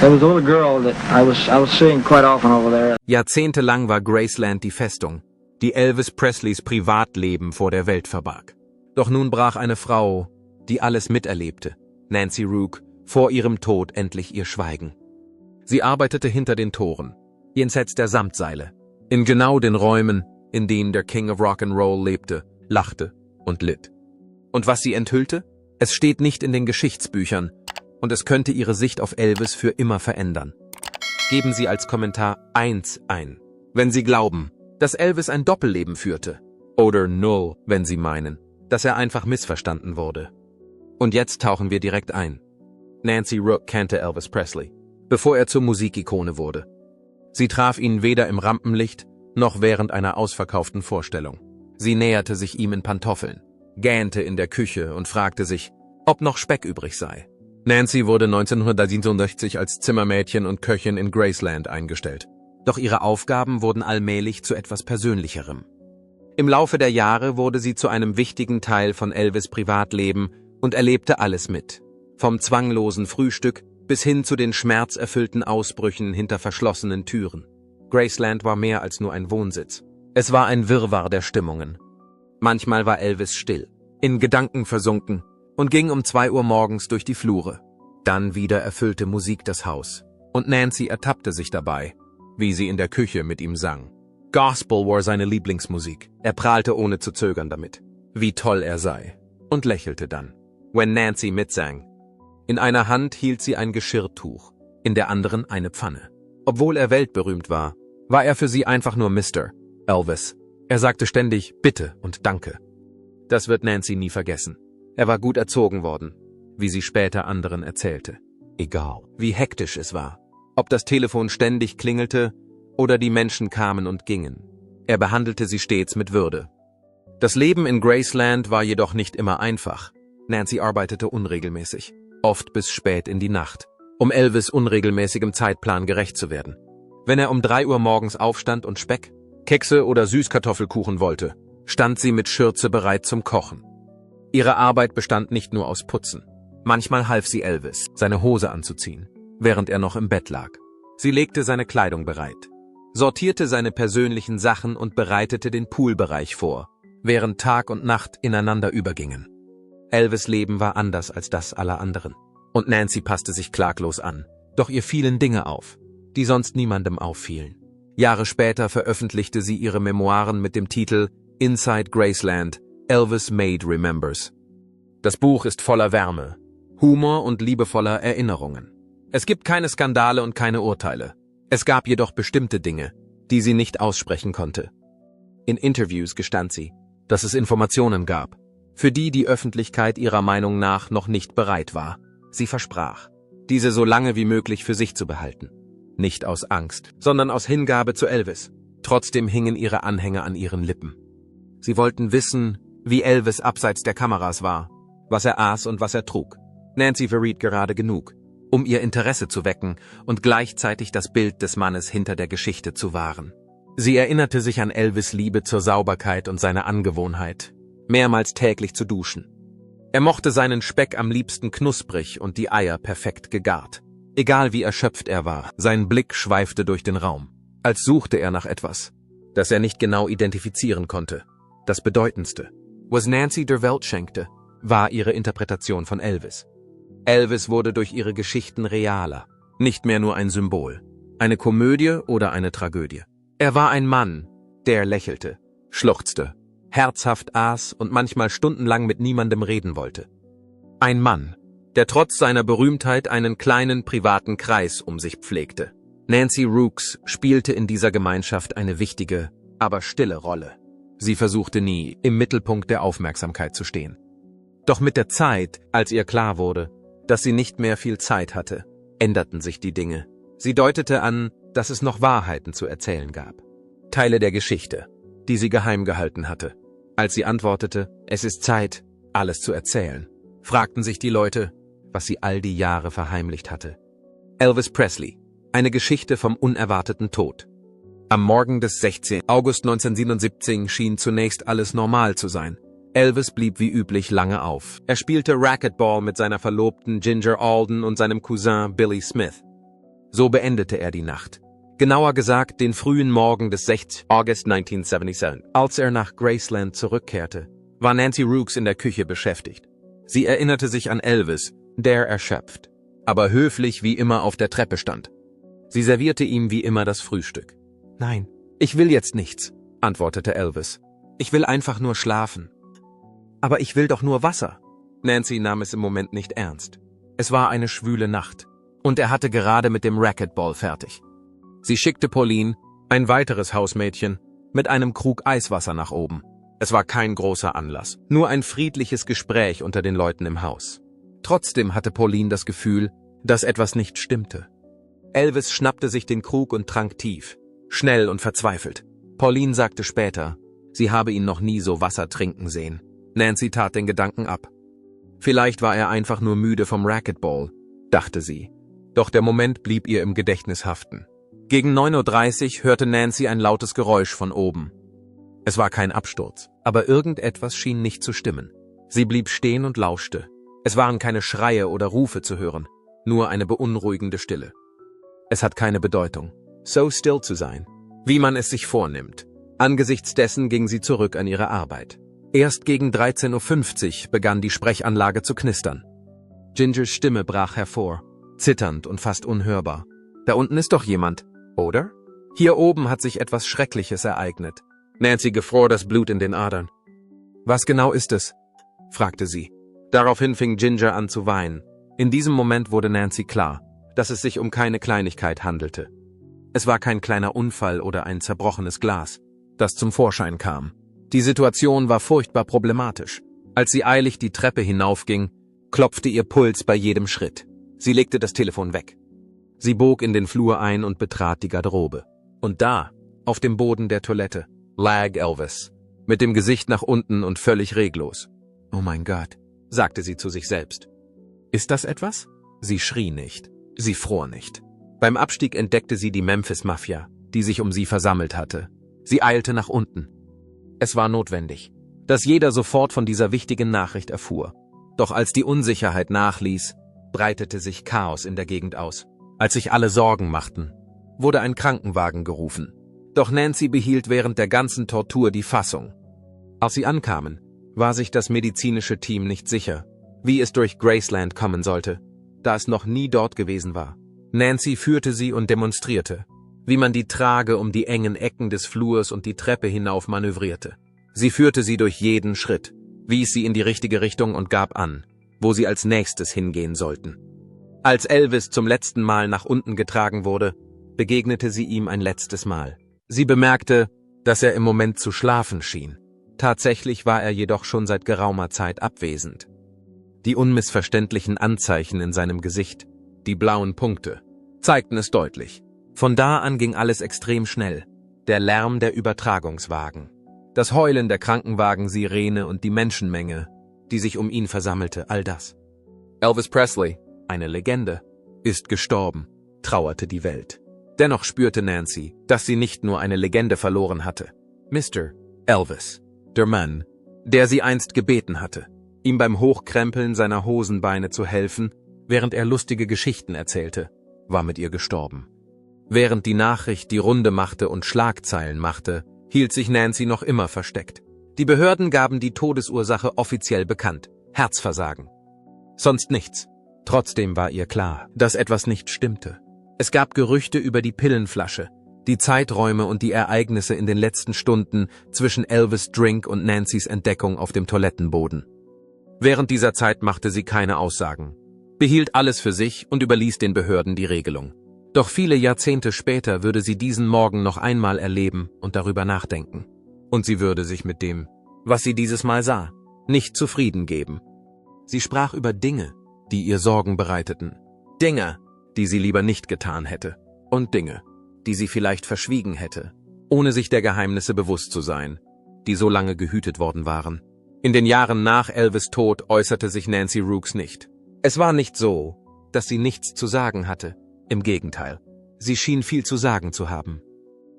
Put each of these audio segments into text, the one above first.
There was a little girl that I was seeing quite often over there. Jahrzehntelang war Graceland die Festung, die Elvis Presleys Privatleben vor der Welt verbarg. Doch nun brach eine Frau, die alles miterlebte, Nancy Rook, vor ihrem Tod endlich ihr Schweigen. Sie arbeitete hinter den Toren, jenseits der Samtseile, in genau den Räumen, in denen der King of Rock'n'Roll lebte, lachte und litt. Und was sie enthüllte? Es steht nicht in den Geschichtsbüchern, und es könnte Ihre Sicht auf Elvis für immer verändern. Geben Sie als Kommentar 1 ein, wenn Sie glauben, dass Elvis ein Doppelleben führte, oder 0, wenn Sie meinen, dass er einfach missverstanden wurde. Und jetzt tauchen wir direkt ein. Nancy Rook kannte Elvis Presley, bevor er zur Musikikone wurde. Sie traf ihn weder im Rampenlicht, noch während einer ausverkauften Vorstellung. Sie näherte sich ihm in Pantoffeln, gähnte in der Küche und fragte sich, ob noch Speck übrig sei. Nancy wurde 1967 als Zimmermädchen und Köchin in Graceland eingestellt. Doch ihre Aufgaben wurden allmählich zu etwas Persönlicherem. Im Laufe der Jahre wurde sie zu einem wichtigen Teil von Elvis' Privatleben und erlebte alles mit. Vom zwanglosen Frühstück bis hin zu den schmerzerfüllten Ausbrüchen hinter verschlossenen Türen. Graceland war mehr als nur ein Wohnsitz. Es war ein Wirrwarr der Stimmungen. Manchmal war Elvis still, in Gedanken versunken und ging um 2 Uhr morgens durch die Flure. Dann wieder erfüllte Musik das Haus. Und Nancy ertappte sich dabei, wie sie in der Küche mit ihm sang. Gospel war seine Lieblingsmusik. Er prahlte ohne zu zögern damit, wie toll er sei, und lächelte dann, wenn Nancy mitsang. In einer Hand hielt sie ein Geschirrtuch, in der anderen eine Pfanne. Obwohl er weltberühmt war, war er für sie einfach nur Mr. Elvis. Er sagte ständig Bitte und Danke. Das wird Nancy nie vergessen. Er war gut erzogen worden, wie sie später anderen erzählte. Egal, wie hektisch es war, ob das Telefon ständig klingelte oder die Menschen kamen und gingen. Er behandelte sie stets mit Würde. Das Leben in Graceland war jedoch nicht immer einfach. Nancy arbeitete unregelmäßig, oft bis spät in die Nacht, um Elvis' unregelmäßigem Zeitplan gerecht zu werden. Wenn er um 3 Uhr morgens aufstand und Speck, Kekse oder Süßkartoffelkuchen wollte, stand sie mit Schürze bereit zum Kochen. Ihre Arbeit bestand nicht nur aus Putzen. Manchmal half sie Elvis, seine Hose anzuziehen, während er noch im Bett lag. Sie legte seine Kleidung bereit, sortierte seine persönlichen Sachen und bereitete den Poolbereich vor, während Tag und Nacht ineinander übergingen. Elvis' Leben war anders als das aller anderen. Und Nancy passte sich klaglos an. Doch ihr fielen Dinge auf, die sonst niemandem auffielen. Jahre später veröffentlichte sie ihre Memoiren mit dem Titel Inside Graceland, Elvis Maid Remembers. Das Buch ist voller Wärme, Humor und liebevoller Erinnerungen. Es gibt keine Skandale und keine Urteile. Es gab jedoch bestimmte Dinge, die sie nicht aussprechen konnte. In Interviews gestand sie, dass es Informationen gab, für die die Öffentlichkeit ihrer Meinung nach noch nicht bereit war. Sie versprach, diese so lange wie möglich für sich zu behalten. Nicht aus Angst, sondern aus Hingabe zu Elvis. Trotzdem hingen ihre Anhänger an ihren Lippen. Sie wollten wissen, wie Elvis abseits der Kameras war, was er aß und was er trug. Nancy verriet gerade genug, um ihr Interesse zu wecken und gleichzeitig das Bild des Mannes hinter der Geschichte zu wahren. Sie erinnerte sich an Elvis' Liebe zur Sauberkeit und seine Angewohnheit, mehrmals täglich zu duschen. Er mochte seinen Speck am liebsten knusprig und die Eier perfekt gegart. Egal wie erschöpft er war, sein Blick schweifte durch den Raum, als suchte er nach etwas, das er nicht genau identifizieren konnte. Das Bedeutendste, was Nancy der Welt schenkte, war ihre Interpretation von Elvis. Elvis wurde durch ihre Geschichten realer, nicht mehr nur ein Symbol, eine Komödie oder eine Tragödie. Er war ein Mann, der lächelte, schluchzte, herzhaft aß und manchmal stundenlang mit niemandem reden wollte. Ein Mann, der trotz seiner Berühmtheit einen kleinen privaten Kreis um sich pflegte. Nancy Rooks spielte in dieser Gemeinschaft eine wichtige, aber stille Rolle. Sie versuchte nie, im Mittelpunkt der Aufmerksamkeit zu stehen. Doch mit der Zeit, als ihr klar wurde, dass sie nicht mehr viel Zeit hatte, änderten sich die Dinge. Sie deutete an, dass es noch Wahrheiten zu erzählen gab. Teile der Geschichte, die sie geheim gehalten hatte. Als sie antwortete, es ist Zeit, alles zu erzählen, fragten sich die Leute, was sie all die Jahre verheimlicht hatte. Elvis Presley, eine Geschichte vom unerwarteten Tod. Am Morgen des 16. August 1977 schien zunächst alles normal zu sein. Elvis blieb wie üblich lange auf. Er spielte Racquetball mit seiner Verlobten Ginger Alden und seinem Cousin Billy Smith. So beendete er die Nacht. Genauer gesagt, den frühen Morgen des 6. August 1977. Als er nach Graceland zurückkehrte, war Nancy Rooks in der Küche beschäftigt. Sie erinnerte sich an Elvis, der erschöpft, aber höflich wie immer auf der Treppe stand. Sie servierte ihm wie immer das Frühstück. »Nein, ich will jetzt nichts«, antwortete Elvis. »Ich will einfach nur schlafen.« »Aber ich will doch nur Wasser.« Nancy nahm es im Moment nicht ernst. Es war eine schwüle Nacht, und er hatte gerade mit dem Racquetball fertig. Sie schickte Pauline, ein weiteres Hausmädchen, mit einem Krug Eiswasser nach oben. Es war kein großer Anlass, nur ein friedliches Gespräch unter den Leuten im Haus. Trotzdem hatte Pauline das Gefühl, dass etwas nicht stimmte. Elvis schnappte sich den Krug und trank tief, schnell und verzweifelt. Pauline sagte später, sie habe ihn noch nie so Wasser trinken sehen. Nancy tat den Gedanken ab. Vielleicht war er einfach nur müde vom Racquetball, dachte sie. Doch der Moment blieb ihr im Gedächtnis haften. Gegen 9:30 Uhr hörte Nancy ein lautes Geräusch von oben. Es war kein Absturz, aber irgendetwas schien nicht zu stimmen. Sie blieb stehen und lauschte. Es waren keine Schreie oder Rufe zu hören, nur eine beunruhigende Stille. Es hat keine Bedeutung, so still zu sein, wie man es sich vornimmt. Angesichts dessen ging sie zurück an ihre Arbeit. Erst gegen 13:50 Uhr begann die Sprechanlage zu knistern. Gingers Stimme brach hervor, zitternd und fast unhörbar. »Da unten ist doch jemand, oder? Hier oben hat sich etwas Schreckliches ereignet.« Nancy gefror das Blut in den Adern. »Was genau ist es?« fragte sie. Daraufhin fing Ginger an zu weinen. In diesem Moment wurde Nancy klar, dass es sich um keine Kleinigkeit handelte. Es war kein kleiner Unfall oder ein zerbrochenes Glas, das zum Vorschein kam. Die Situation war furchtbar problematisch. Als sie eilig die Treppe hinaufging, klopfte ihr Puls bei jedem Schritt. Sie legte das Telefon weg. Sie bog in den Flur ein und betrat die Garderobe. Und da, auf dem Boden der Toilette, lag Elvis, mit dem Gesicht nach unten und völlig reglos. »Oh mein Gott«, sagte sie zu sich selbst. »Ist das etwas?« Sie schrie nicht. Sie fror nicht. Beim Abstieg entdeckte sie die Memphis-Mafia, die sich um sie versammelt hatte. Sie eilte nach unten. Es war notwendig, dass jeder sofort von dieser wichtigen Nachricht erfuhr. Doch als die Unsicherheit nachließ, breitete sich Chaos in der Gegend aus. Als sich alle Sorgen machten, wurde ein Krankenwagen gerufen. Doch Nancy behielt während der ganzen Tortur die Fassung. Als sie ankamen, war sich das medizinische Team nicht sicher, wie es durch Graceland kommen sollte, da es noch nie dort gewesen war. Nancy führte sie und demonstrierte, wie man die Trage um die engen Ecken des Flurs und die Treppe hinauf manövrierte. Sie führte sie durch jeden Schritt, wies sie in die richtige Richtung und gab an, wo sie als nächstes hingehen sollten. Als Elvis zum letzten Mal nach unten getragen wurde, begegnete sie ihm ein letztes Mal. Sie bemerkte, dass er im Moment zu schlafen schien. Tatsächlich war er jedoch schon seit geraumer Zeit abwesend. Die unmissverständlichen Anzeichen in seinem Gesicht, die blauen Punkte, zeigten es deutlich. Von da an ging alles extrem schnell. Der Lärm der Übertragungswagen, das Heulen der Krankenwagen-Sirene und die Menschenmenge, die sich um ihn versammelte, all das. Elvis Presley, eine Legende, ist gestorben, trauerte die Welt. Dennoch spürte Nancy, dass sie nicht nur eine Legende verloren hatte. Mr. Elvis, der Mann, der sie einst gebeten hatte, ihm beim Hochkrempeln seiner Hosenbeine zu helfen, während er lustige Geschichten erzählte, war mit ihr gestorben. Während die Nachricht die Runde machte und Schlagzeilen machte, hielt sich Nancy noch immer versteckt. Die Behörden gaben die Todesursache offiziell bekannt: Herzversagen. Sonst nichts. Trotzdem war ihr klar, dass etwas nicht stimmte. Es gab Gerüchte über die Pillenflasche, die Zeiträume und die Ereignisse in den letzten Stunden zwischen Elvis' Drink und Nancy's Entdeckung auf dem Toilettenboden. Während dieser Zeit machte sie keine Aussagen, behielt alles für sich und überließ den Behörden die Regelung. Doch viele Jahrzehnte später würde sie diesen Morgen noch einmal erleben und darüber nachdenken. Und sie würde sich mit dem, was sie dieses Mal sah, nicht zufrieden geben. Sie sprach über Dinge, die ihr Sorgen bereiteten. Dinge, die sie lieber nicht getan hätte. Und Dinge, die sie vielleicht verschwiegen hätte, ohne sich der Geheimnisse bewusst zu sein, die so lange gehütet worden waren. In den Jahren nach Elvis' Tod äußerte sich Nancy Rooks nicht. Es war nicht so, dass sie nichts zu sagen hatte. Im Gegenteil, sie schien viel zu sagen zu haben.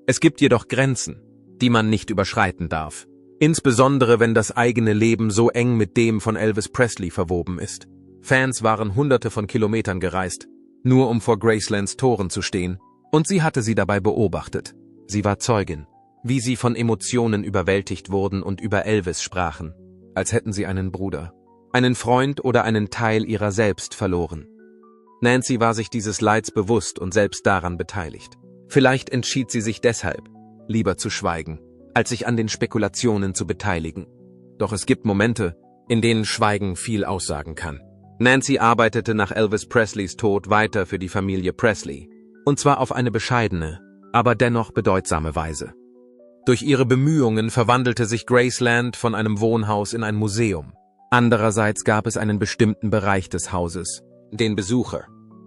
Es gibt jedoch Grenzen, die man nicht überschreiten darf. Insbesondere wenn das eigene Leben so eng mit dem von Elvis Presley verwoben ist. Fans waren Hunderte von Kilometern gereist, nur um vor Gracelands Toren zu stehen, und sie hatte sie dabei beobachtet. Sie war Zeugin, wie sie von Emotionen überwältigt wurden und über Elvis sprachen, als hätten sie einen Bruder, einen Freund oder einen Teil ihrer selbst verloren. Nancy war sich dieses Leids bewusst und selbst daran beteiligt. Vielleicht entschied sie sich deshalb, lieber zu schweigen, als sich an den Spekulationen zu beteiligen. Doch es gibt Momente, in denen Schweigen viel aussagen kann. Nancy arbeitete nach Elvis Presleys Tod weiter für die Familie Presley, und zwar auf eine bescheidene, aber dennoch bedeutsame Weise. Durch ihre Bemühungen verwandelte sich Graceland von einem Wohnhaus in ein Museum. Andererseits gab es einen bestimmten Bereich des Hauses, den Besucher,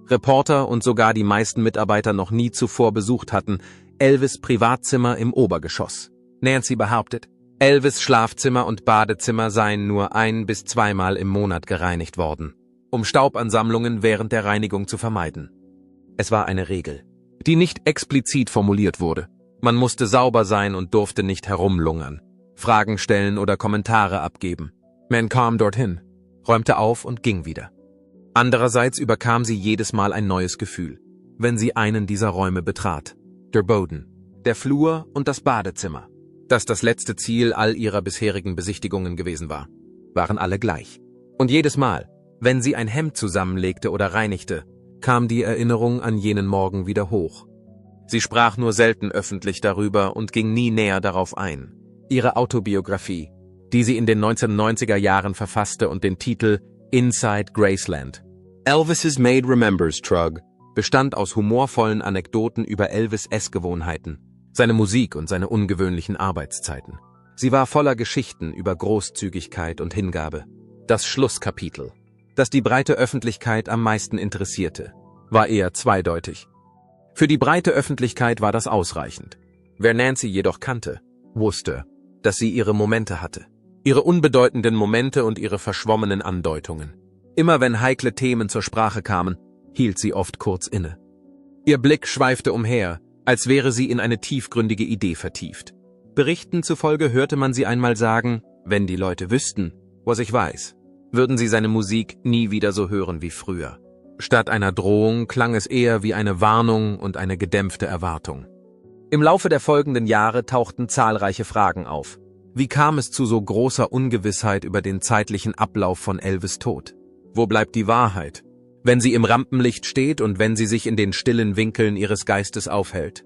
Reporter und sogar die meisten Mitarbeiter noch nie zuvor besucht hatten, Elvis' Privatzimmer im Obergeschoss. Nancy behauptet, Elvis' Schlafzimmer und Badezimmer seien nur 1- bis 2-mal im Monat gereinigt worden, um Staubansammlungen während der Reinigung zu vermeiden. Es war eine Regel, die nicht explizit formuliert wurde. Man musste sauber sein und durfte nicht herumlungern, Fragen stellen oder Kommentare abgeben. Man kam dorthin, räumte auf und ging wieder. Andererseits überkam sie jedes Mal ein neues Gefühl, wenn sie einen dieser Räume betrat. Der Boden, der Flur und das Badezimmer, das das letzte Ziel all ihrer bisherigen Besichtigungen gewesen war, waren alle gleich. Und jedes Mal, wenn sie ein Hemd zusammenlegte oder reinigte, kam die Erinnerung an jenen Morgen wieder hoch. Sie sprach nur selten öffentlich darüber und ging nie näher darauf ein. Ihre Autobiografie, die sie in den 1990er Jahren verfasste und den Titel Inside Graceland, Elvis's Maid Remembers trug, bestand aus humorvollen Anekdoten über Elvis' Essgewohnheiten, seine Musik und seine ungewöhnlichen Arbeitszeiten. Sie war voller Geschichten über Großzügigkeit und Hingabe. Das Schlusskapitel, das die breite Öffentlichkeit am meisten interessierte, war eher zweideutig. Für die breite Öffentlichkeit war das ausreichend. Wer Nancy jedoch kannte, wusste, dass sie ihre Momente hatte. Ihre unbedeutenden Momente und ihre verschwommenen Andeutungen. Immer wenn heikle Themen zur Sprache kamen, hielt sie oft kurz inne. Ihr Blick schweifte umher, als wäre sie in eine tiefgründige Idee vertieft. Berichten zufolge hörte man sie einmal sagen, wenn die Leute wüssten, was ich weiß, würden sie seine Musik nie wieder so hören wie früher. Statt einer Drohung klang es eher wie eine Warnung und eine gedämpfte Erwartung. Im Laufe der folgenden Jahre tauchten zahlreiche Fragen auf. Wie kam es zu so großer Ungewissheit über den zeitlichen Ablauf von Elvis' Tod? Wo bleibt die Wahrheit, wenn sie im Rampenlicht steht und wenn sie sich in den stillen Winkeln ihres Geistes aufhält?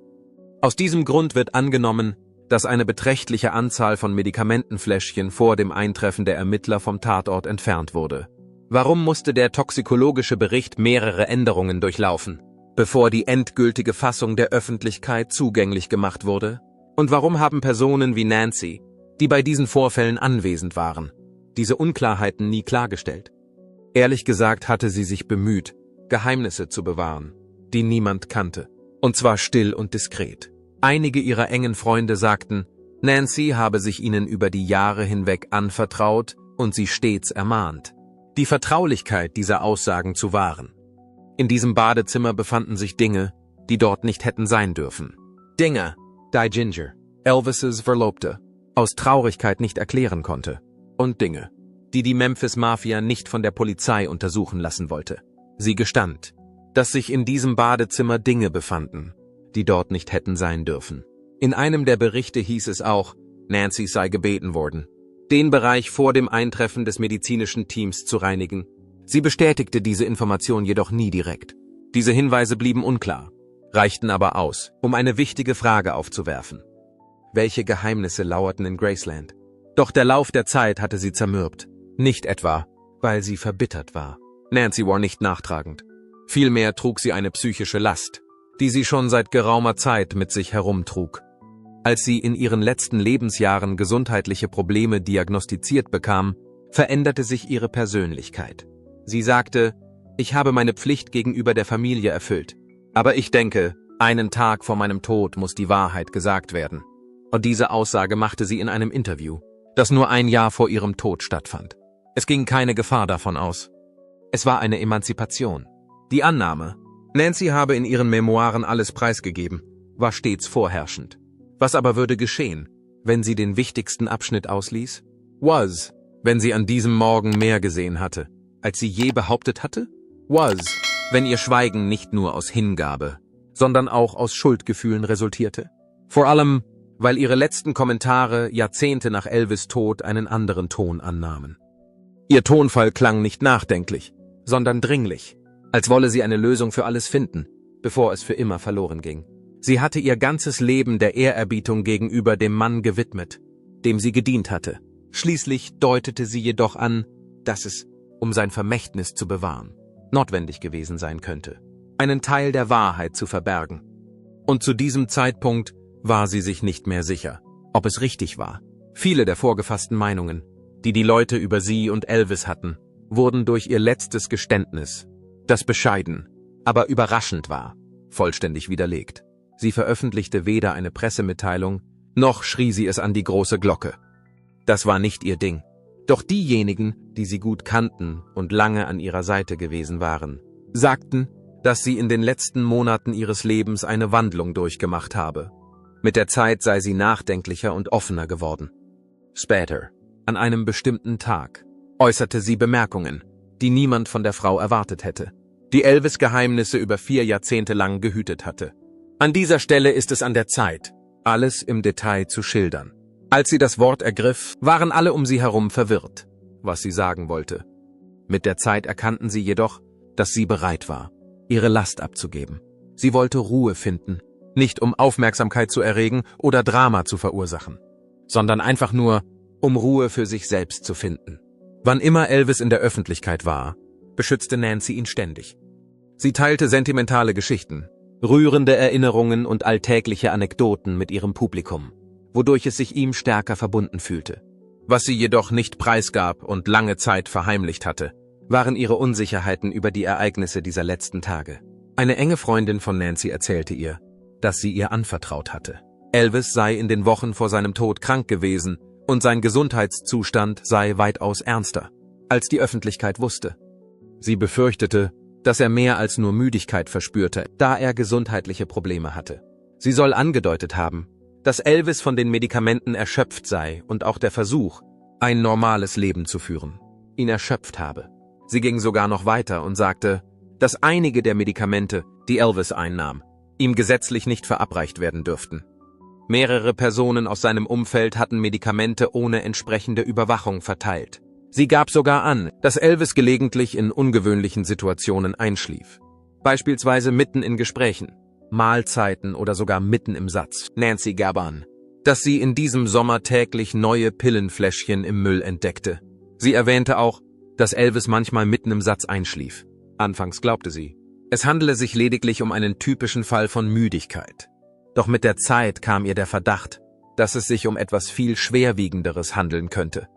Aus diesem Grund wird angenommen, dass eine beträchtliche Anzahl von Medikamentenfläschchen vor dem Eintreffen der Ermittler vom Tatort entfernt wurde. Warum musste der toxikologische Bericht mehrere Änderungen durchlaufen, bevor die endgültige Fassung der Öffentlichkeit zugänglich gemacht wurde? Und warum haben Personen wie Nancy, die bei diesen Vorfällen anwesend waren, diese Unklarheiten nie klargestellt? Ehrlich gesagt hatte sie sich bemüht, Geheimnisse zu bewahren, die niemand kannte, und zwar still und diskret. Einige ihrer engen Freunde sagten, Nancy habe sich ihnen über die Jahre hinweg anvertraut und sie stets ermahnt, die Vertraulichkeit dieser Aussagen zu wahren. In diesem Badezimmer befanden sich Dinge, die dort nicht hätten sein dürfen. Dinge, die Ginger, Elvis' Verlobte, aus Traurigkeit nicht erklären konnte. Und Dinge, die die Memphis Mafia nicht von der Polizei untersuchen lassen wollte. Sie gestand, dass sich in diesem Badezimmer Dinge befanden, die dort nicht hätten sein dürfen. In einem der Berichte hieß es auch, Nancy sei gebeten worden, den Bereich vor dem Eintreffen des medizinischen Teams zu reinigen. Sie bestätigte diese Information jedoch nie direkt. Diese Hinweise blieben unklar, reichten aber aus, um eine wichtige Frage aufzuwerfen. Welche Geheimnisse lauerten in Graceland? Doch der Lauf der Zeit hatte sie zermürbt. Nicht etwa, weil sie verbittert war. Nancy war nicht nachtragend. Vielmehr trug sie eine psychische Last, die sie schon seit geraumer Zeit mit sich herumtrug. Als sie in ihren letzten Lebensjahren gesundheitliche Probleme diagnostiziert bekam, veränderte sich ihre Persönlichkeit. Sie sagte, ich habe meine Pflicht gegenüber der Familie erfüllt. Aber ich denke, einen Tag vor meinem Tod muss die Wahrheit gesagt werden. Und diese Aussage machte sie in einem Interview, das nur ein Jahr vor ihrem Tod stattfand. Es ging keine Gefahr davon aus. Es war eine Emanzipation. Die Annahme, Nancy habe in ihren Memoiren alles preisgegeben, war stets vorherrschend. Was aber würde geschehen, wenn sie den wichtigsten Abschnitt ausließ? Wenn sie an diesem Morgen mehr gesehen hatte, als sie je behauptet hatte? wenn ihr Schweigen nicht nur aus Hingabe, sondern auch aus Schuldgefühlen resultierte? Vor allem, weil ihre letzten Kommentare Jahrzehnte nach Elvis' Tod einen anderen Ton annahmen. Ihr Tonfall klang nicht nachdenklich, sondern dringlich, als wolle sie eine Lösung für alles finden, bevor es für immer verloren ging. Sie hatte ihr ganzes Leben der Ehrerbietung gegenüber dem Mann gewidmet, dem sie gedient hatte. Schließlich deutete sie jedoch an, dass es, um sein Vermächtnis zu bewahren, notwendig gewesen sein könnte, einen Teil der Wahrheit zu verbergen. Und zu diesem Zeitpunkt war sie sich nicht mehr sicher, ob es richtig war. Viele der vorgefassten Meinungen, die die Leute über sie und Elvis hatten, wurden durch ihr letztes Geständnis, das bescheiden, aber überraschend war, vollständig widerlegt. Sie veröffentlichte weder eine Pressemitteilung, noch schrie sie es an die große Glocke. Das war nicht ihr Ding. Doch diejenigen, die sie gut kannten und lange an ihrer Seite gewesen waren, sagten, dass sie in den letzten Monaten ihres Lebens eine Wandlung durchgemacht habe. Mit der Zeit sei sie nachdenklicher und offener geworden. Später, an einem bestimmten Tag, äußerte sie Bemerkungen, die niemand von der Frau erwartet hätte, die Elvis Geheimnisse über 4 Jahrzehnte lang gehütet hatte. An dieser Stelle ist es an der Zeit, alles im Detail zu schildern. Als sie das Wort ergriff, waren alle um sie herum verwirrt, was sie sagen wollte. Mit der Zeit erkannten sie jedoch, dass sie bereit war, ihre Last abzugeben. Sie wollte Ruhe finden, nicht um Aufmerksamkeit zu erregen oder Drama zu verursachen, sondern einfach nur, um Ruhe für sich selbst zu finden. Wann immer Elvis in der Öffentlichkeit war, beschützte Nancy ihn ständig. Sie teilte sentimentale Geschichten, rührende Erinnerungen und alltägliche Anekdoten mit ihrem Publikum, wodurch es sich ihm stärker verbunden fühlte. Was sie jedoch nicht preisgab und lange Zeit verheimlicht hatte, waren ihre Unsicherheiten über die Ereignisse dieser letzten Tage. Eine enge Freundin von Nancy erzählte ihr, dass sie ihr anvertraut hatte. Elvis sei in den Wochen vor seinem Tod krank gewesen und sein Gesundheitszustand sei weitaus ernster, als die Öffentlichkeit wusste. Sie befürchtete, dass er mehr als nur Müdigkeit verspürte, da er gesundheitliche Probleme hatte. Sie soll angedeutet haben, dass Elvis von den Medikamenten erschöpft sei und auch der Versuch, ein normales Leben zu führen, ihn erschöpft habe. Sie ging sogar noch weiter und sagte, dass einige der Medikamente, die Elvis einnahm, ihm gesetzlich nicht verabreicht werden dürften. Mehrere Personen aus seinem Umfeld hatten Medikamente ohne entsprechende Überwachung verteilt. Sie gab sogar an, dass Elvis gelegentlich in ungewöhnlichen Situationen einschlief. Beispielsweise mitten in Gesprächen, Mahlzeiten oder sogar mitten im Satz. Nancy gab an, dass sie in diesem Sommer täglich neue Pillenfläschchen im Müll entdeckte. Sie erwähnte auch, dass Elvis manchmal mitten im Satz einschlief. Anfangs glaubte sie, es handele sich lediglich um einen typischen Fall von Müdigkeit. Doch mit der Zeit kam ihr der Verdacht, dass es sich um etwas viel Schwerwiegenderes handeln könnte.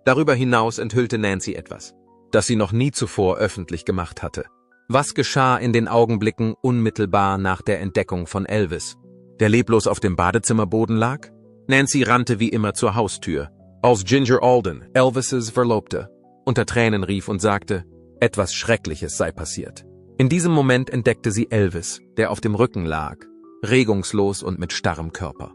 Darüber hinaus enthüllte Nancy etwas, das sie noch nie zuvor öffentlich gemacht hatte. Was geschah in den Augenblicken unmittelbar nach der Entdeckung von Elvis, der leblos auf dem Badezimmerboden lag? Nancy rannte wie immer zur Haustür, als Ginger Alden, Elvis' Verlobte, unter Tränen rief und sagte, etwas Schreckliches sei passiert. In diesem Moment entdeckte sie Elvis, der auf dem Rücken lag, regungslos und mit starrem Körper.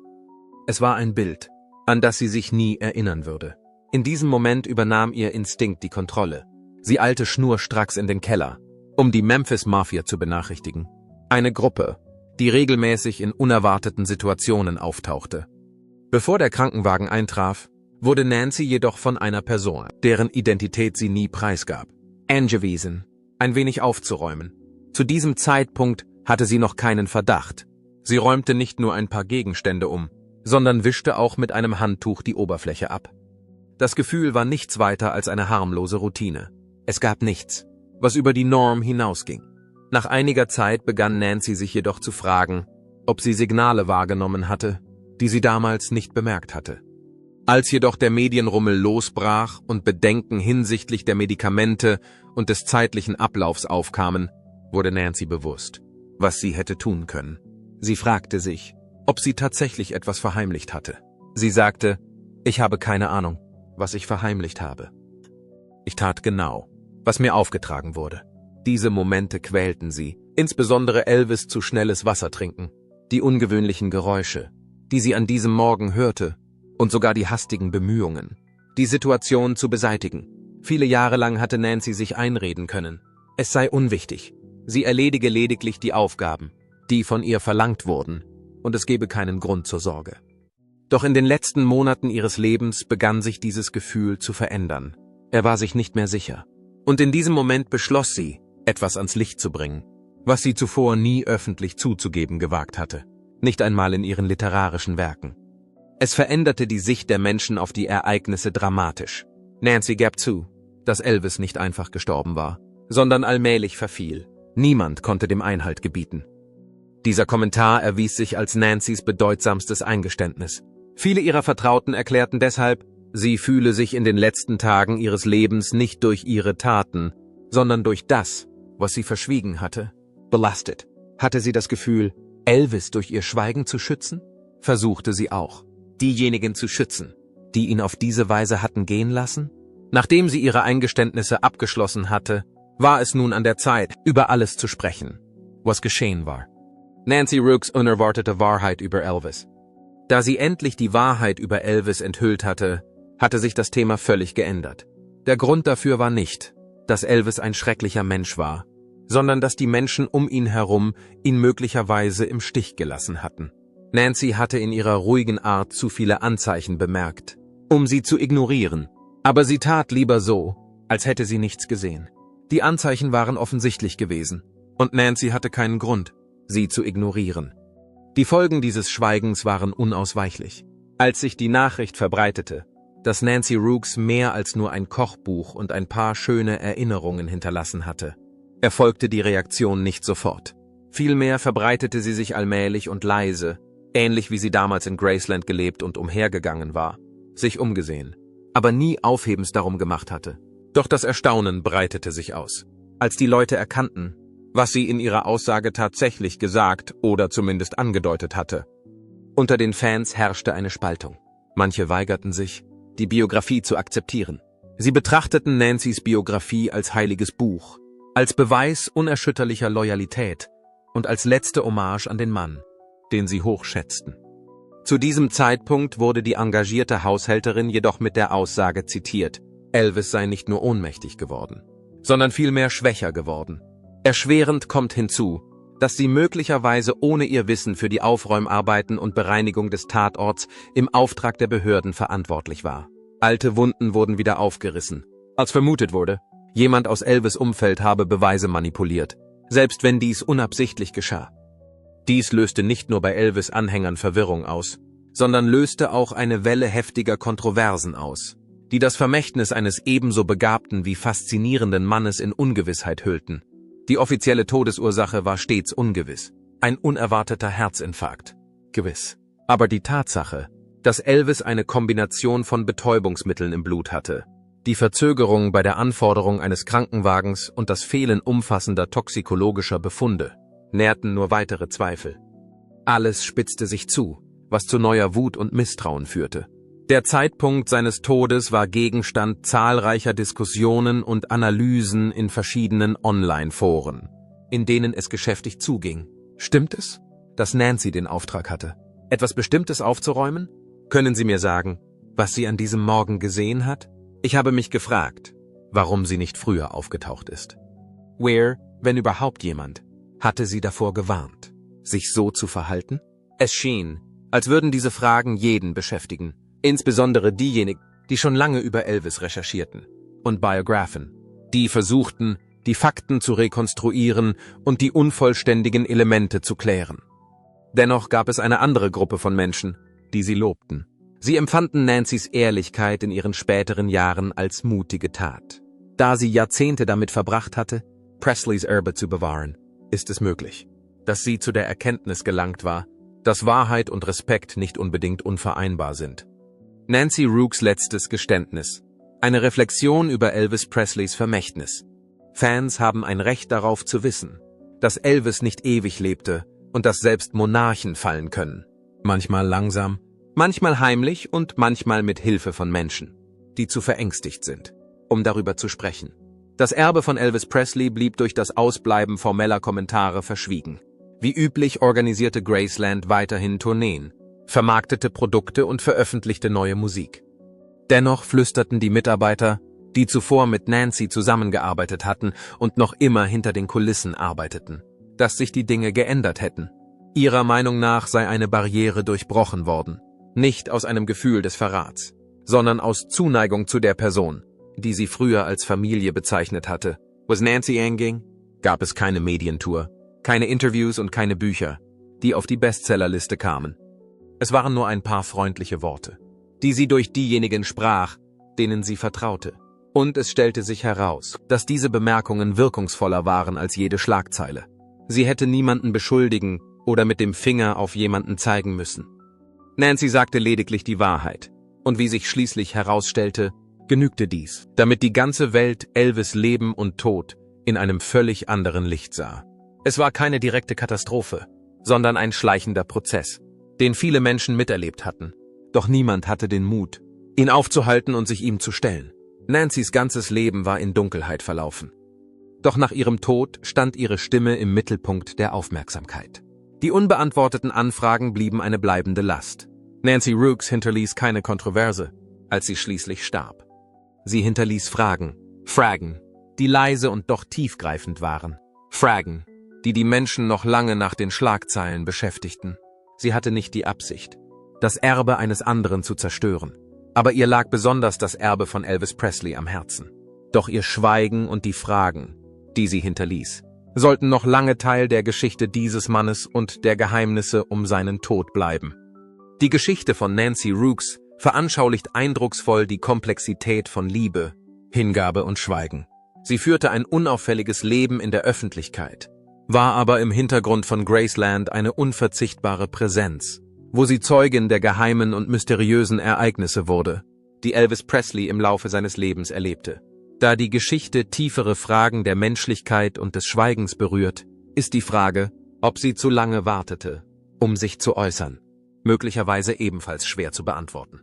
Es war ein Bild, an das sie sich nie erinnern würde. In diesem Moment übernahm ihr Instinkt die Kontrolle. Sie eilte schnurstracks in den Keller, um die Memphis Mafia zu benachrichtigen. Eine Gruppe, die regelmäßig in unerwarteten Situationen auftauchte. Bevor der Krankenwagen eintraf, wurde Nancy jedoch von einer Person, deren Identität sie nie preisgab, angewiesen, ein wenig aufzuräumen. Zu diesem Zeitpunkt hatte sie noch keinen Verdacht. Sie räumte nicht nur ein paar Gegenstände um, sondern wischte auch mit einem Handtuch die Oberfläche ab. Das Gefühl war nichts weiter als eine harmlose Routine. Es gab nichts, was über die Norm hinausging. Nach einiger Zeit begann Nancy sich jedoch zu fragen, ob sie Signale wahrgenommen hatte, die sie damals nicht bemerkt hatte. Als jedoch der Medienrummel losbrach und Bedenken hinsichtlich der Medikamente und des zeitlichen Ablaufs aufkamen, wurde Nancy bewusst, was sie hätte tun können. Sie fragte sich, ob sie tatsächlich etwas verheimlicht hatte. Sie sagte, ich habe keine Ahnung, was ich verheimlicht habe. Ich tat genau, was mir aufgetragen wurde. Diese Momente quälten sie, insbesondere Elvis zu schnelles Wasser trinken, die ungewöhnlichen Geräusche, die sie an diesem Morgen hörte, und sogar die hastigen Bemühungen, die Situation zu beseitigen. Viele Jahre lang hatte Nancy sich einreden können, es sei unwichtig, Sie erledige lediglich die Aufgaben, die von ihr verlangt wurden, und es gebe keinen Grund zur Sorge. Doch in den letzten Monaten ihres Lebens begann sich dieses Gefühl zu verändern. Er war sich nicht mehr sicher. Und in diesem Moment beschloss sie, etwas ans Licht zu bringen, was sie zuvor nie öffentlich zuzugeben gewagt hatte, nicht einmal in ihren literarischen Werken. Es veränderte die Sicht der Menschen auf die Ereignisse dramatisch. Nancy gab zu, dass Elvis nicht einfach gestorben war, sondern allmählich verfiel. Niemand konnte dem Einhalt gebieten. Dieser Kommentar erwies sich als Nancys bedeutsamstes Eingeständnis. Viele ihrer Vertrauten erklärten deshalb, sie fühle sich in den letzten Tagen ihres Lebens nicht durch ihre Taten, sondern durch das, was sie verschwiegen hatte, belastet. Hatte sie das Gefühl, Elvis durch ihr Schweigen zu schützen? Versuchte sie auch, diejenigen zu schützen, die ihn auf diese Weise hatten gehen lassen? Nachdem sie ihre Eingeständnisse abgeschlossen hatte, war es nun an der Zeit, über alles zu sprechen, was geschehen war. Nancy Rooks unerwartete Wahrheit über Elvis. Da sie endlich die Wahrheit über Elvis enthüllt hatte, hatte sich das Thema völlig geändert. Der Grund dafür war nicht, dass Elvis ein schrecklicher Mensch war, sondern dass die Menschen um ihn herum ihn möglicherweise im Stich gelassen hatten. Nancy hatte in ihrer ruhigen Art zu viele Anzeichen bemerkt, um sie zu ignorieren, aber sie tat lieber so, als hätte sie nichts gesehen. Die Anzeichen waren offensichtlich gewesen, und Nancy hatte keinen Grund, sie zu ignorieren. Die Folgen dieses Schweigens waren unausweichlich. Als sich die Nachricht verbreitete, dass Nancy Rooks mehr als nur ein Kochbuch und ein paar schöne Erinnerungen hinterlassen hatte, erfolgte die Reaktion nicht sofort. Vielmehr verbreitete sie sich allmählich und leise, ähnlich wie sie damals in Graceland gelebt und umhergegangen war, sich umgesehen, aber nie aufhebens darum gemacht hatte. Doch das Erstaunen breitete sich aus, als die Leute erkannten, was sie in ihrer Aussage tatsächlich gesagt oder zumindest angedeutet hatte. Unter den Fans herrschte eine Spaltung. Manche weigerten sich, die Biografie zu akzeptieren. Sie betrachteten Nancys Biografie als heiliges Buch, als Beweis unerschütterlicher Loyalität und als letzte Hommage an den Mann, den sie hochschätzten. Zu diesem Zeitpunkt wurde die engagierte Haushälterin jedoch mit der Aussage zitiert, Elvis sei nicht nur ohnmächtig geworden, sondern vielmehr schwächer geworden. Erschwerend kommt hinzu, dass sie möglicherweise ohne ihr Wissen für die Aufräumarbeiten und Bereinigung des Tatorts im Auftrag der Behörden verantwortlich war. Alte Wunden wurden wieder aufgerissen. Als vermutet wurde, jemand aus Elvis' Umfeld habe Beweise manipuliert, selbst wenn dies unabsichtlich geschah. Dies löste nicht nur bei Elvis' Anhängern Verwirrung aus, sondern löste auch eine Welle heftiger Kontroversen aus, die das Vermächtnis eines ebenso begabten wie faszinierenden Mannes in Ungewissheit hüllten. Die offizielle Todesursache war stets ungewiss. Ein unerwarteter Herzinfarkt. Gewiss. Aber die Tatsache, dass Elvis eine Kombination von Betäubungsmitteln im Blut hatte, die Verzögerung bei der Anforderung eines Krankenwagens und das Fehlen umfassender toxikologischer Befunde nährten nur weitere Zweifel. Alles spitzte sich zu, was zu neuer Wut und Misstrauen führte. Der Zeitpunkt seines Todes war Gegenstand zahlreicher Diskussionen und Analysen in verschiedenen Online-Foren, in denen es geschäftig zuging. Stimmt es, dass Nancy den Auftrag hatte, etwas Bestimmtes aufzuräumen? Können Sie mir sagen, was sie an diesem Morgen gesehen hat? Ich habe mich gefragt, warum sie nicht früher aufgetaucht ist. Wer, wenn überhaupt jemand, hatte sie davor gewarnt, sich so zu verhalten? Es schien, als würden diese Fragen jeden beschäftigen. Insbesondere diejenigen, die schon lange über Elvis recherchierten, und Biographen, die versuchten, die Fakten zu rekonstruieren und die unvollständigen Elemente zu klären. Dennoch gab es eine andere Gruppe von Menschen, die sie lobten. Sie empfanden Nancys Ehrlichkeit in ihren späteren Jahren als mutige Tat. Da sie Jahrzehnte damit verbracht hatte, Presleys Erbe zu bewahren, ist es möglich, dass sie zu der Erkenntnis gelangt war, dass Wahrheit und Respekt nicht unbedingt unvereinbar sind. Nancy Rooks letztes Geständnis. Eine Reflexion über Elvis Presleys Vermächtnis. Fans haben ein Recht darauf zu wissen, dass Elvis nicht ewig lebte und dass selbst Monarchen fallen können. Manchmal langsam, manchmal heimlich und manchmal mit Hilfe von Menschen, die zu verängstigt sind, um darüber zu sprechen. Das Erbe von Elvis Presley blieb durch das Ausbleiben formeller Kommentare verschwiegen. Wie üblich organisierte Graceland weiterhin Tourneen, vermarktete Produkte und veröffentlichte neue Musik. Dennoch flüsterten die Mitarbeiter, die zuvor mit Nancy zusammengearbeitet hatten und noch immer hinter den Kulissen arbeiteten, dass sich die Dinge geändert hätten. Ihrer Meinung nach sei eine Barriere durchbrochen worden, nicht aus einem Gefühl des Verrats, sondern aus Zuneigung zu der Person, die sie früher als Familie bezeichnet hatte. Was Nancy anging, gab es keine Medientour, keine Interviews und keine Bücher, die auf die Bestsellerliste kamen. Es waren nur ein paar freundliche Worte, die sie durch diejenigen sprach, denen sie vertraute. Und es stellte sich heraus, dass diese Bemerkungen wirkungsvoller waren als jede Schlagzeile. Sie hätte niemanden beschuldigen oder mit dem Finger auf jemanden zeigen müssen. Nancy sagte lediglich die Wahrheit. Und wie sich schließlich herausstellte, genügte dies, damit die ganze Welt Elvis' Leben und Tod in einem völlig anderen Licht sah. Es war keine direkte Katastrophe, sondern ein schleichender Prozess, den viele Menschen miterlebt hatten. Doch niemand hatte den Mut, ihn aufzuhalten und sich ihm zu stellen. Nancys ganzes Leben war in Dunkelheit verlaufen. Doch nach ihrem Tod stand ihre Stimme im Mittelpunkt der Aufmerksamkeit. Die unbeantworteten Anfragen blieben eine bleibende Last. Nancy Rooks hinterließ keine Kontroverse, als sie schließlich starb. Sie hinterließ Fragen, die leise und doch tiefgreifend waren. Fragen, die die Menschen noch lange nach den Schlagzeilen beschäftigten. Sie hatte nicht die Absicht, das Erbe eines anderen zu zerstören. Aber ihr lag besonders das Erbe von Elvis Presley am Herzen. Doch ihr Schweigen und die Fragen, die sie hinterließ, sollten noch lange Teil der Geschichte dieses Mannes und der Geheimnisse um seinen Tod bleiben. Die Geschichte von Nancy Rooks veranschaulicht eindrucksvoll die Komplexität von Liebe, Hingabe und Schweigen. Sie führte ein unauffälliges Leben in der Öffentlichkeit, war aber im Hintergrund von Graceland eine unverzichtbare Präsenz, wo sie Zeugin der geheimen und mysteriösen Ereignisse wurde, die Elvis Presley im Laufe seines Lebens erlebte. Da die Geschichte tiefere Fragen der Menschlichkeit und des Schweigens berührt, ist die Frage, ob sie zu lange wartete, um sich zu äußern, möglicherweise ebenfalls schwer zu beantworten.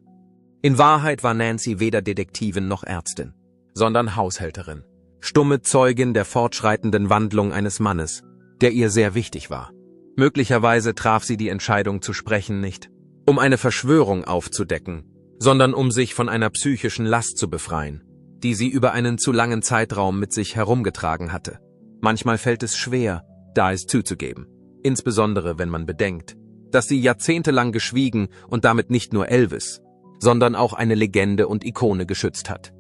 In Wahrheit war Nancy weder Detektivin noch Ärztin, sondern Haushälterin, stumme Zeugin der fortschreitenden Wandlung eines Mannes, der ihr sehr wichtig war. Möglicherweise traf sie die Entscheidung zu sprechen nicht, um eine Verschwörung aufzudecken, sondern um sich von einer psychischen Last zu befreien, die sie über einen zu langen Zeitraum mit sich herumgetragen hatte. Manchmal fällt es schwer, da es zuzugeben, insbesondere wenn man bedenkt, dass sie jahrzehntelang geschwiegen und damit nicht nur Elvis, sondern auch eine Legende und Ikone geschützt hat.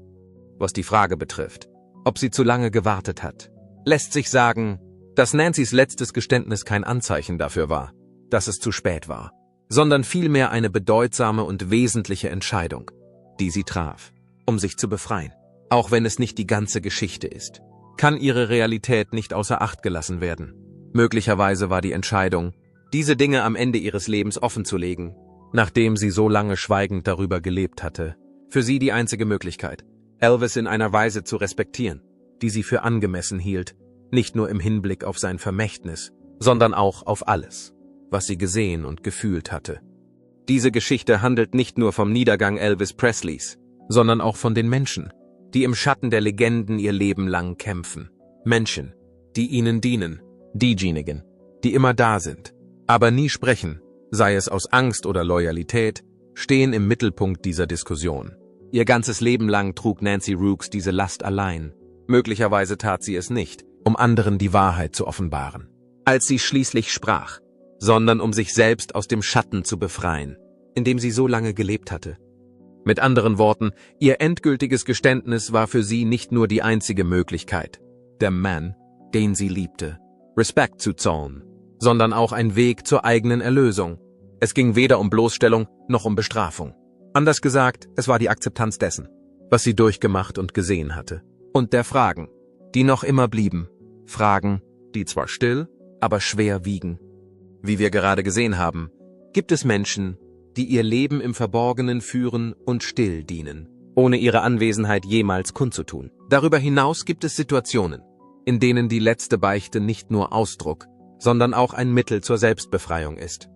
Was die Frage betrifft, ob sie zu lange gewartet hat, lässt sich sagen, dass Nancys letztes Geständnis kein Anzeichen dafür war, dass es zu spät war, sondern vielmehr eine bedeutsame und wesentliche Entscheidung, die sie traf, um sich zu befreien. Auch wenn es nicht die ganze Geschichte ist, kann ihre Realität nicht außer Acht gelassen werden. Möglicherweise war die Entscheidung, diese Dinge am Ende ihres Lebens offenzulegen, nachdem sie so lange schweigend darüber gelebt hatte, für sie die einzige Möglichkeit, Elvis in einer Weise zu respektieren, die sie für angemessen hielt, nicht nur im Hinblick auf sein Vermächtnis, sondern auch auf alles, was sie gesehen und gefühlt hatte. Diese Geschichte handelt nicht nur vom Niedergang Elvis Presleys, sondern auch von den Menschen, die im Schatten der Legenden ihr Leben lang kämpfen. Menschen, die ihnen dienen, diejenigen, die immer da sind, aber nie sprechen, sei es aus Angst oder Loyalität, stehen im Mittelpunkt dieser Diskussion. Ihr ganzes Leben lang trug Nancy Rooks diese Last allein. Möglicherweise tat sie es nicht, um anderen die Wahrheit zu offenbaren, als sie schließlich sprach, sondern um sich selbst aus dem Schatten zu befreien, in dem sie so lange gelebt hatte. Mit anderen Worten, ihr endgültiges Geständnis war für sie nicht nur die einzige Möglichkeit, dem Mann, den sie liebte, Respekt zu zollen, sondern auch ein Weg zur eigenen Erlösung. Es ging weder um Bloßstellung noch um Bestrafung. Anders gesagt, es war die Akzeptanz dessen, was sie durchgemacht und gesehen hatte, und der Fragen, die noch immer blieben. Fragen, die zwar still, aber schwer wiegen. Wie wir gerade gesehen haben, gibt es Menschen, die ihr Leben im Verborgenen führen und still dienen, ohne ihre Anwesenheit jemals kundzutun. Darüber hinaus gibt es Situationen, in denen die letzte Beichte nicht nur Ausdruck, sondern auch ein Mittel zur Selbstbefreiung ist.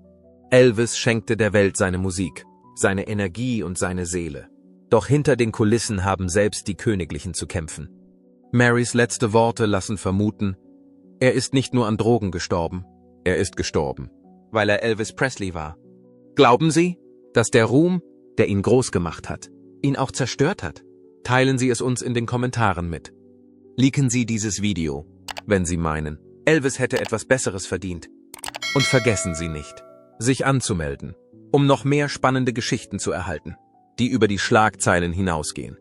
Elvis schenkte der Welt seine Musik, seine Energie und seine Seele. Doch hinter den Kulissen haben selbst die Königlichen zu kämpfen. Marys letzte Worte lassen vermuten, er ist nicht nur an Drogen gestorben, er ist gestorben, weil er Elvis Presley war. Glauben Sie, dass der Ruhm, der ihn groß gemacht hat, ihn auch zerstört hat? Teilen Sie es uns in den Kommentaren mit. Liken Sie dieses Video, wenn Sie meinen, Elvis hätte etwas Besseres verdient. Und vergessen Sie nicht, sich anzumelden, um noch mehr spannende Geschichten zu erhalten, die über die Schlagzeilen hinausgehen.